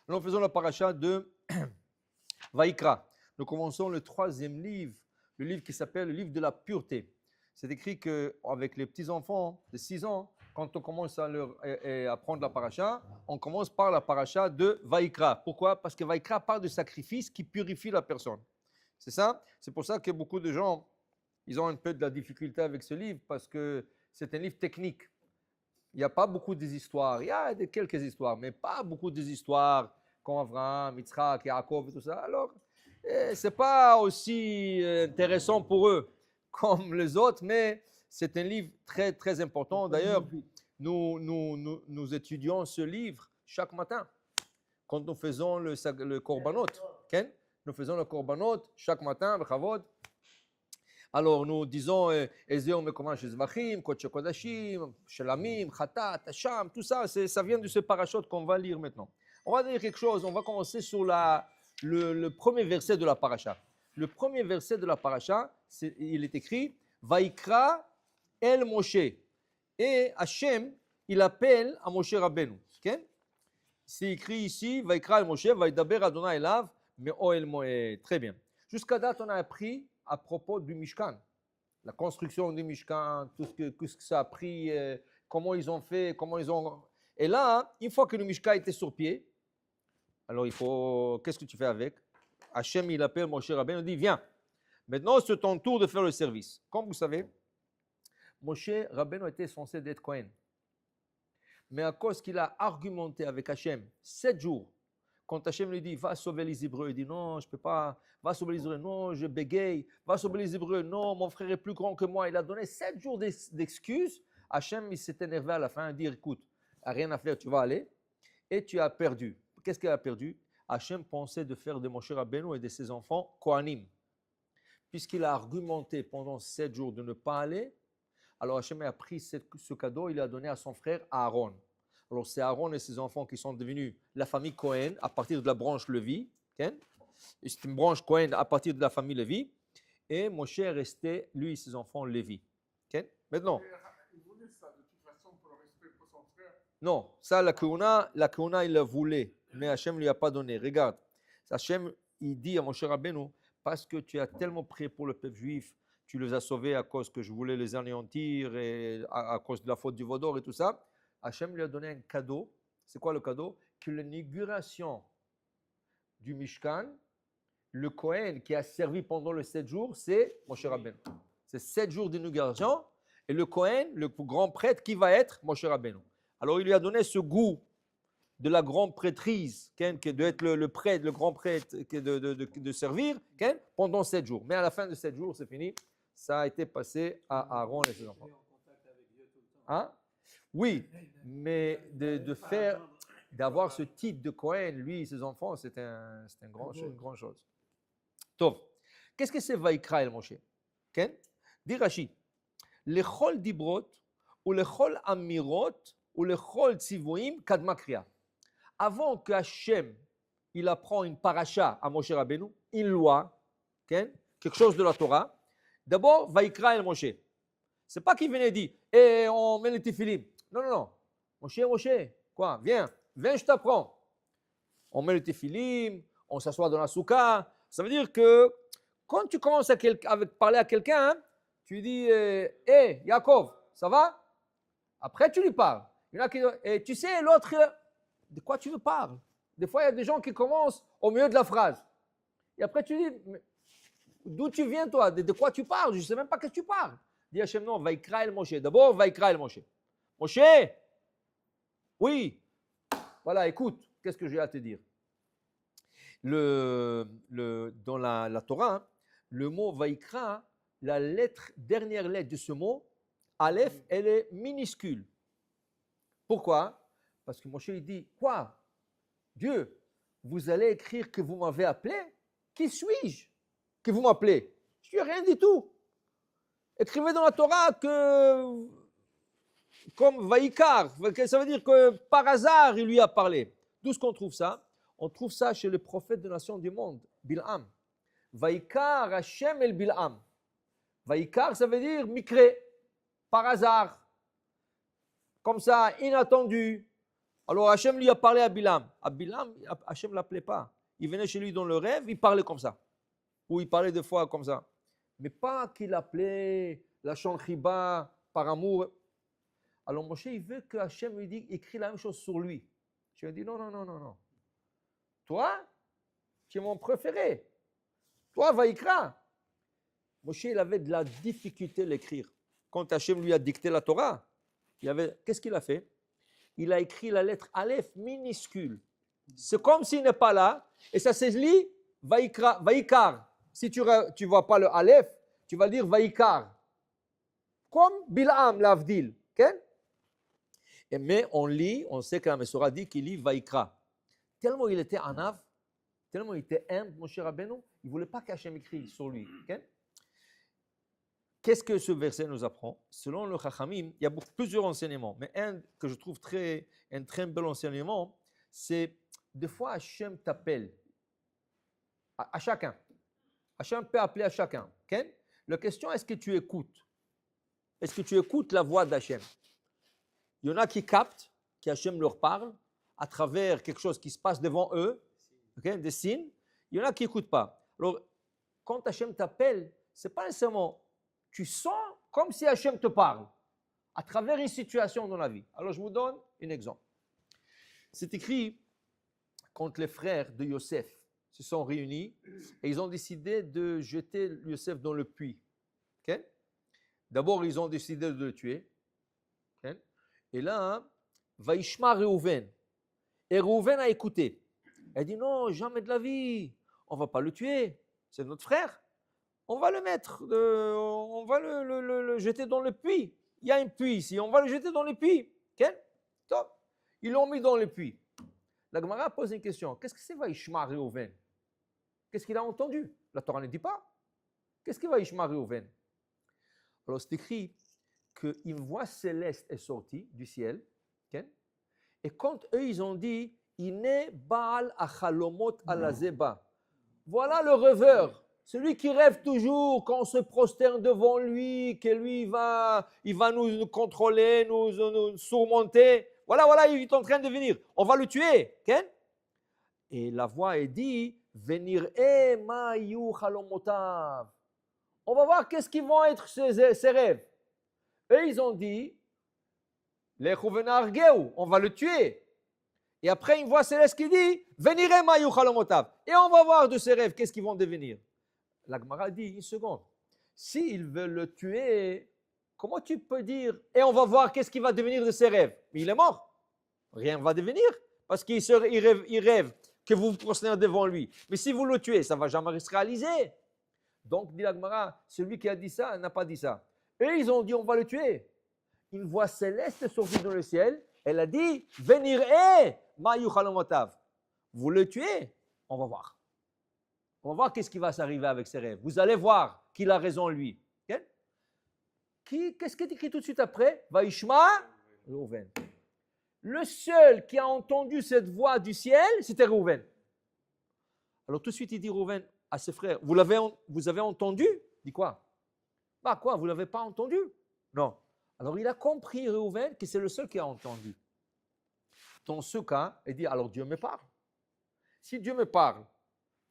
Nous faisons la paracha de Vaïkra. Nous commençons le troisième livre, le livre qui s'appelle le livre de la pureté. C'est écrit qu'avec les petits-enfants de 6 ans, quand on commence à leur apprendre la paracha, on commence par la paracha de Vaïkra. Pourquoi? Parce que Vaïkra parle de sacrifice qui purifie la personne. C'est ça? C'est pour ça que beaucoup de gens, ils ont un peu de la difficulté avec ce livre parce que c'est un livre technique. Il n'y a pas beaucoup d'histoires. Il y a quelques histoires, mais pas beaucoup d'histoires comme Abraham, Yitzhak, Yaakov et tout ça. Alors, ce n'est pas aussi intéressant pour eux comme les autres, mais c'est un livre très, très important. D'ailleurs, nous étudions ce livre chaque matin quand nous faisons le korbanot. Okay? Nous faisons le korbanot chaque matin, alors nous disons Ezeo Mekomash Zvachim, Kodesh Kodashim, Shelamim, Khatat, Hasham, tout ça, ça vient de ce parachute qu'on va lire maintenant. On va dire quelque chose, on va commencer sur le premier verset de la paracha. Le premier verset de la paracha, il est écrit Vaikra El Moshe. Et Hachem, il appelle à Moshe Rabbeinu. Okay? C'est écrit ici Vaikra El Moshe, Vaidaber Adonai Elav, Me'oel Moed. Très bien. Jusqu'à date, on a appris à propos du Mishkan, la construction du Mishkan, tout ce que ça a pris, comment ils ont fait, comment ils ont... Et là, une fois que le Mishkan était sur pied, alors qu'est-ce que tu fais avec? Hachem, il appelle Moshe Rabbeinu, il dit, viens, maintenant c'est ton tour de faire le service. Comme vous savez, Moshe Rabbeinu était censé être Kohen. Mais à cause qu'il a argumenté avec Hachem 7 jours, quand Hachem lui dit, va sauver les Hébreux, il dit, non, je ne peux pas. Va sauver les Hébreux, non, je bégaye. Va sauver les Hébreux, non, mon frère est plus grand que moi. Il a donné 7 jours d'excuses. Hachem, il s'est énervé à la fin, il dit, écoute, il n'y a rien à faire, tu vas aller. Et tu as perdu. Qu'est-ce qu'il a perdu? Hachem pensait de faire de Moshe Rabbeinu et de ses enfants Kohanim. Puisqu'il a argumenté pendant 7 jours de ne pas aller, alors Hachem a pris ce cadeau, il l'a donné à son frère Aaron. Alors, c'est Aaron et ses enfants qui sont devenus la famille Cohen à partir de la branche Lévi. Okay? C'est une branche Cohen à partir de la famille Lévi. Et Moshe est resté, lui et ses enfants, Lévi. Okay? Maintenant. Il voulait ça de toute façon pour le respect pour son frère. Non, ça, la Keuna, il la voulait, mais Hachem ne lui a pas donné. Regarde, Hachem, il dit à Moshe Rabbeinu, parce que tu as tellement prié pour le peuple juif, tu les as sauvés à cause que je voulais les anéantir et à cause de la faute du Vaudor et tout ça. Hachem lui a donné un cadeau. C'est quoi le cadeau? Que l'inauguration du Mishkan, le Kohen qui a servi pendant les 7 jours, c'est Moshe Rabbeinu. C'est 7 jours d'inauguration. Et le Kohen, le grand prêtre, qui va être Moshe Rabbeinu. Alors il lui a donné ce goût de la grande prêtrise, qui doit être le prêtre, le grand prêtre, de servir pendant 7 jours. Mais à la fin de 7 jours, c'est fini. Ça a été passé à Aaron et ses enfants. Hein? Oui, mais d'avoir ce titre de Cohen, lui et ses enfants, c'est une grande chose. Tov. Qu'est-ce que c'est Vaikra El Moshe? Dit Rashi, Lechol dibrot, ou lechol amirot, ou lechol tzivoim kadma kriya. Avant que Hachem, il apprend une paracha à Moshe Rabbeinu, une loi, quelque chose de la Torah, d'abord Vaikra El Moshe. C'est pas qu'il venait dire, on met les tefillim. Non. Moshe, quoi? Viens, je t'apprends. On met le tefillim, on s'assoit dans la souka. Ça veut dire que quand tu commences à parler à quelqu'un, tu dis, Yaakov, ça va? Après, tu lui parles. Il y en a qui disent, tu sais, l'autre, de quoi tu veux parler? Des fois, il y a des gens qui commencent au milieu de la phrase. Et après, tu dis, d'où tu viens, toi? De quoi tu parles? Je ne sais même pas que tu parles. Dit Hachem, non, Vaikra El Moshe. D'abord, Vaikra El Moshe. Moshe, oui, voilà, écoute, qu'est-ce que j'ai à te dire? Dans la Torah, le mot Vaikra, dernière lettre de ce mot, Aleph, elle est minuscule. Pourquoi? Parce que Moshe, il dit, quoi? Dieu, vous allez écrire que vous m'avez appelé? Qui suis-je que vous m'appelez? Je ne suis rien du tout. Écrivez dans la Torah que, comme Vaikar, ça veut dire que par hasard, il lui a parlé. D'où est-ce qu'on trouve ça? On trouve ça chez le prophète des nations du monde, Bil'am. Vaikar Hashem el Bil'am. Vaikar, ça veut dire mikre, par hasard. Comme ça, inattendu. Alors Hachem lui a parlé à Bilam. À Bilam, Hachem ne l'appelait pas. Il venait chez lui dans le rêve, il parlait comme ça. Ou il parlait des fois comme ça. Mais pas qu'il appelait la Riba par amour. Alors Moshe, il veut que Hachem lui dise, écrit la même chose sur lui. Tu lui as dit, non, non, non, non, non. Toi, tu es mon préféré. Toi, Vaïkra. Moshe, il avait de la difficulté à l'écrire. Quand Hachem lui a dicté la Torah, qu'est-ce qu'il a fait? Il a écrit la lettre Aleph minuscule. C'est comme s'il n'est pas là. Et ça se lit Vaïkra, Vaïkar. Si tu ne vois pas le Aleph, tu vas dire Vaïkar. Comme Bil'am, l'Avdil. Okay? Mais on sait que la Mesorah dit qu'il lit Vaïkra. Tellement il était anav, tellement il était humble, mon cher Rabbeinu, il ne voulait pas qu'Hachem écrit sur lui. Okay? Qu'est-ce que ce verset nous apprend? Selon le Chachamim, il y a plusieurs enseignements, mais un que je trouve un très bel enseignement, c'est des fois Hachem t'appelle à chacun. Hachem peut appeler à chacun. Okay? La question, est-ce que tu écoutes? Est-ce que tu écoutes la voix d'Hachem? Il y en a qui captent, qu'Hachem leur parle à travers quelque chose qui se passe devant eux, okay? Des signes. Il y en a qui n'écoutent pas. Alors, quand Hachem t'appelle, ce n'est pas nécessairement... Tu sens comme si Hachem te parle à travers une situation dans la vie. Alors, je vous donne un exemple. C'est écrit quand les frères de Yosef se sont réunis et ils ont décidé de jeter Yosef dans le puits. Okay? D'abord, ils ont décidé de le tuer. Okay? Et là, Vaishma Reuven. Et Reuven a écouté. Il a dit non, jamais de la vie. On ne va pas le tuer. C'est notre frère. On va le mettre, on va le jeter dans le puits. Il y a un puits ici, on va le jeter dans le puits. Okay? Top. Ils l'ont mis dans le puits. La Gemara pose une question. Qu'est-ce que c'est Vaishma Reuven? Qu'est-ce qu'il a entendu? La Torah ne dit pas. Qu'est-ce que Vaishma Reuven? Alors c'est écrit qu'une voix céleste est sortie du ciel. Okay? Et quand eux, ils ont dit, Ine Baal Achalomot Alazeba. Voilà le rêveur. Celui qui rêve toujours qu'on se prosterne devant lui, que lui il va nous contrôler, nous surmonter. Voilà, il est en train de venir. On va le tuer. Okay? Et la voix est dit, venir mayu chalomotav. On va voir qu'est-ce qui vont être ses rêves. Eux, ils ont dit, on va le tuer. Et après, une voix céleste qui dit, venir mayu chalomotav. Et on va voir de ses rêves, qu'est-ce qu'ils vont devenir. La Gemara dit, une seconde, s'ils veulent le tuer, comment tu peux dire, et on va voir qu'est-ce qui va devenir de ses rêves? Mais il est mort. Rien ne va devenir, parce qu'il rêve que vous vous prosternez devant lui. Mais si vous le tuez, ça ne va jamais se réaliser. Donc, dit la Gemara, celui qui a dit ça n'a pas dit ça. Et ils ont dit, on va le tuer. Une voix céleste est sortie dans le ciel, elle a dit, venir mayu chalomotav. Vous le tuez, on va voir. On va voir qu'est-ce qui va s'arriver avec ses rêves. Vous allez voir qu'il a raison, lui. Okay? Qu'est-ce qui est écrit tout de suite après? Vaishma Reuven. Le seul qui a entendu cette voix du ciel, c'était Reuven. Alors tout de suite, il dit Reuven à ses frères, vous avez entendu? Il dit quoi? Bah quoi, vous ne l'avez pas entendu? Non. Alors il a compris, Reuven, que c'est le seul qui a entendu. Dans ce cas, il dit, alors Dieu me parle. Si Dieu me parle,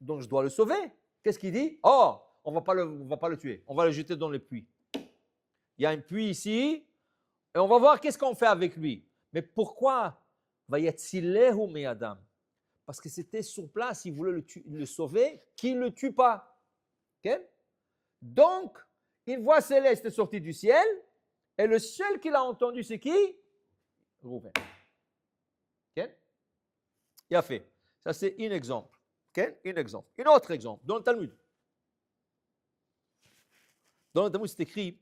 donc je dois le sauver. Qu'est-ce qu'il dit? Oh, on ne va pas le tuer, on va le jeter dans le puits. Il y a un puits ici, et on va voir qu'est-ce qu'on fait avec lui. Mais pourquoi? Vayatzilehu me'adam. Parce que c'était sur place, il voulait le sauver, qu'il ne le tue pas. Okay? Donc, une voix céleste est sortie du ciel, et le seul qui l'a entendu, c'est qui? Reuven. Okay? Il a fait. Ça, c'est un exemple. Okay? Un exemple. Un autre exemple, dans le Talmud. Dans le Talmud, c'est écrit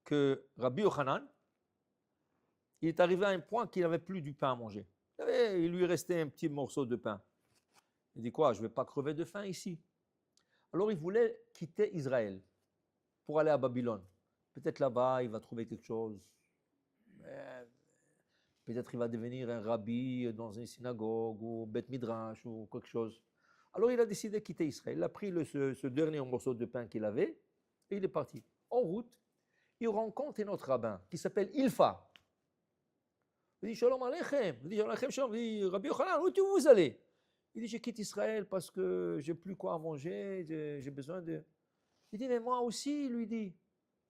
que Rabbi Yochanan, il est arrivé à un point qu'il n'avait plus du pain à manger. Il lui restait un petit morceau de pain. Il dit quoi? Je ne vais pas crever de faim ici. Alors il voulait quitter Israël pour aller à Babylone. Peut-être là-bas, il va trouver quelque chose. Peut-être il va devenir un rabbi dans une synagogue ou Beth Midrash ou quelque chose. Alors il a décidé de quitter Israël. Il a pris ce dernier morceau de pain qu'il avait et il est parti. En route, il rencontre un autre rabbin qui s'appelle Ilfa. Il dit Shalom Aleichem. Il dit Shalom Aleichem, Shalom. Il dit Rabbi Yochanan, où vous allez? Il dit je quitte Israël parce que j'ai plus quoi à manger, j'ai besoin de. Il dit mais moi aussi, il lui dit.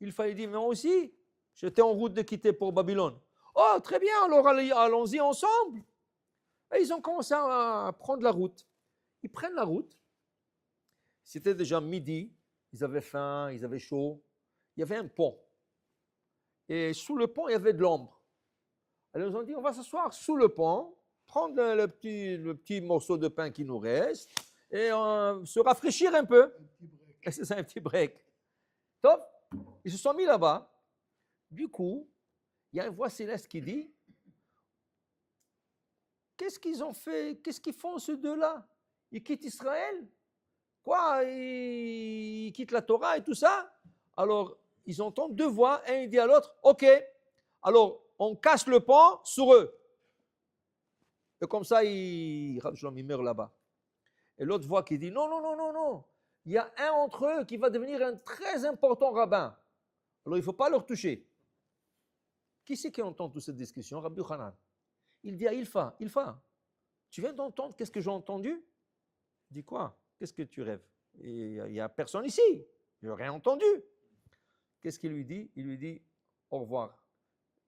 Il fallait dire mais moi aussi, j'étais en route de quitter pour Babylone. Oh très bien, alors allons-y ensemble. Et ils ont commencé à prendre la route. Ils prennent la route. C'était déjà midi, ils avaient faim, ils avaient chaud. Il y avait un pont. Et sous le pont, il y avait de l'ombre. Alors ils ont dit, on va s'asseoir sous le pont, prendre le petit morceau de pain qui nous reste et se rafraîchir un peu. Et c'est ça, un petit break. Top. Ils se sont mis là-bas. Du coup, il y a une voix céleste qui dit, qu'est-ce qu'ils ont fait? Qu'est-ce qu'ils font ces deux-là? Ils quittent Israël? Quoi? Ils quittent la Torah et tout ça? Alors, ils entendent deux voix. Un il dit à l'autre, ok, alors on casse le pont sur eux. Et comme ça, il meurt là-bas. Et l'autre voix qui dit, non, non, non, non, non. Il y a un entre eux qui va devenir un très important rabbin. Alors, il ne faut pas leur toucher. Qui c'est qui entend toute cette discussion? Rabbi Yochanan. Il dit à Ilfa, tu viens d'entendre qu'est-ce que j'ai entendu? Il dit quoi? Qu'est-ce que tu rêves? Il n'y a personne ici. Je n'ai rien entendu. Qu'est-ce qu'il lui dit? Il lui dit au revoir.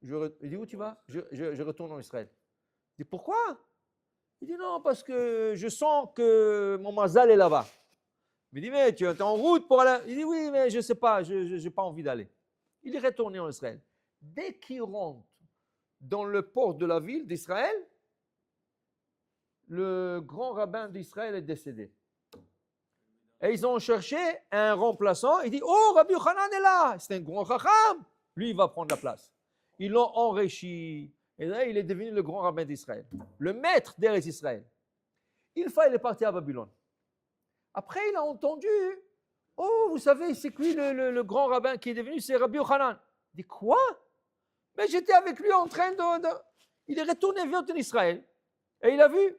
Il dit où tu vas? Je retourne en Israël. Il dit pourquoi? Il dit non, parce que je sens que mon mazal est là-bas. Il dit mais tu es en route pour aller. Il dit oui, mais je ne sais pas, je n'ai pas envie d'aller. Il est retourné en Israël. Dès qu'il rentre dans le port de la ville d'Israël, le grand rabbin d'Israël est décédé. Et ils ont cherché un remplaçant. Il dit, oh, Rabbi Yochanan est là. C'est un grand racham. Lui, il va prendre la place. Ils l'ont enrichi. Et là, il est devenu le grand rabbin d'Israël. Le maître d'Eretz Israël. Il est parti à Babylone. Après, il a entendu, oh, vous savez, c'est que lui, le grand rabbin qui est devenu, c'est Rabbi Yochanan. Il dit, quoi? Mais j'étais avec lui en train de... Il est retourné vers Israël. Et il a vu.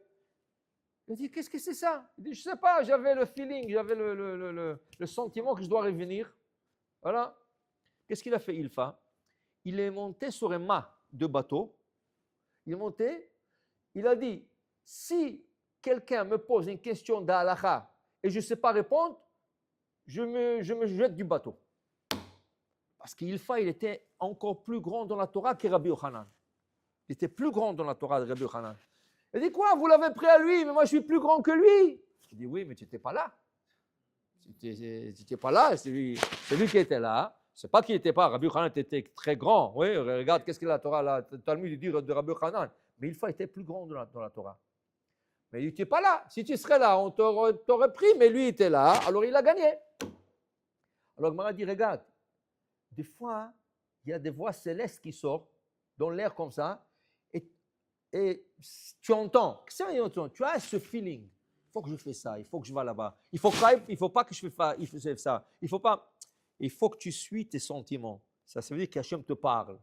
Il dit, qu'est-ce que c'est ça? Il dit, je ne sais pas, j'avais le feeling, j'avais le sentiment que je dois revenir. Voilà. Qu'est-ce qu'il a fait, Ilfa? Il est monté sur un mât de bateau. Il est monté. Il a dit, si quelqu'un me pose une question d'Halakha et je ne sais pas répondre, je me jette du bateau. Parce qu'Ilfa, il était encore plus grand dans la Torah que Rabbi Yochanan. Il était plus grand dans la Torah de Rabbi Yochanan. Il dit quoi? Vous l'avez pris à lui, mais moi je suis plus grand que lui. Il dit oui, mais tu n'étais pas là. Tu n'étais pas là, c'est lui qui était là. C'est pas qu'il n'était pas. Rabbi Yochanan était très grand. Oui, regarde qu'est-ce que la Torah, là, le Talmud dit de Rabbi Yochanan. Mais il était plus grand dans la Torah. Mais il n'était pas là. Si tu serais là, on t'aurait pris, mais lui était là, alors il a gagné. Alors Gemara dit, regarde, des fois, il y a des voix célestes qui sortent dans l'air comme ça, et tu entends, tu as ce feeling, il faut que je fasse ça, il faut que je vais là-bas, il ne faut pas que je fasse ça, il faut que tu suis tes sentiments. Ça veut dire qu'Hachem te parle.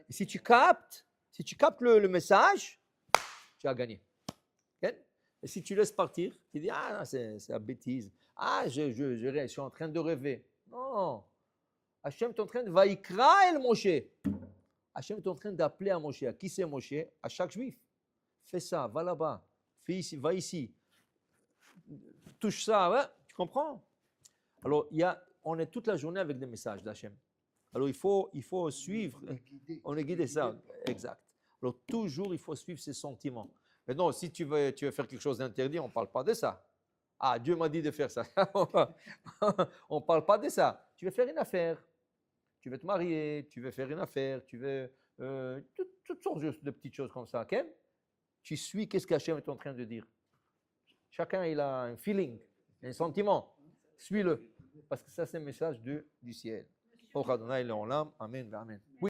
Et si tu captes le message, tu as gagné. Okay? Et si tu laisses partir, tu dis, ah, c'est la bêtise, ah, je suis en train de rêver. Non, Hachem est en train de Vaïkra el Moshe. Hachem est en train d'appeler à Moshe. À qui c'est Moshe? À chaque juif. Fais ça, va là-bas, fais ici, va ici. Touche ça, ouais, tu comprends? Alors, on est toute la journée avec des messages d'Hachem. Alors, il faut suivre. On est guidé ça, exact. Alors, toujours, il faut suivre ses sentiments. Maintenant, si tu veux faire quelque chose d'interdit, on ne parle pas de ça. Ah, Dieu m'a dit de faire ça. On ne parle pas de ça. Tu veux faire une affaire. Tu veux te marier, tu veux faire une affaire, tu veux toutes sortes de petites choses comme ça. Okay? Tu suis qu'est-ce qu'Hachem est en train de dire. Chacun il a un feeling, un sentiment. Suis-le. Parce que ça, c'est le message du ciel. Amen. Amen. Oui.